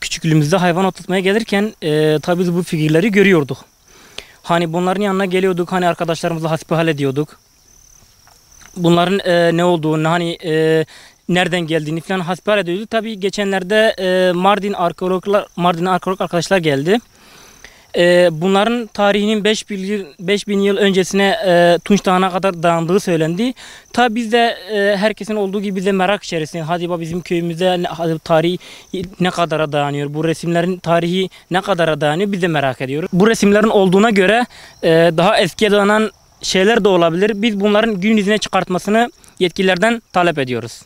Küçüklüğümüzde hayvan otlatmaya gelirken tabii biz bu figürleri görüyorduk. Hani bunların yanına geliyorduk, hani arkadaşlarımızla hasbihal ediyorduk. Bunların ne olduğunu, hani nereden geldiğini falan hasbihal ediyorduk. Tabii geçenlerde Mardin arkeolog arkadaşlar geldi. Bunların tarihinin 5000 yıl öncesine Tunç Dağı'na kadar dayandığı söylendi. Tabi biz de herkesin olduğu gibi de merak içerisindeyiz. Hadi bizim köyümüzde tarihi ne kadara dayanıyor? Bu resimlerin tarihi ne kadara dayanıyor? Biz de merak ediyoruz. Bu resimlerin olduğuna göre daha eskiye dayanan şeyler de olabilir. Biz bunların gün yüzüne çıkartmasını yetkililerden talep ediyoruz.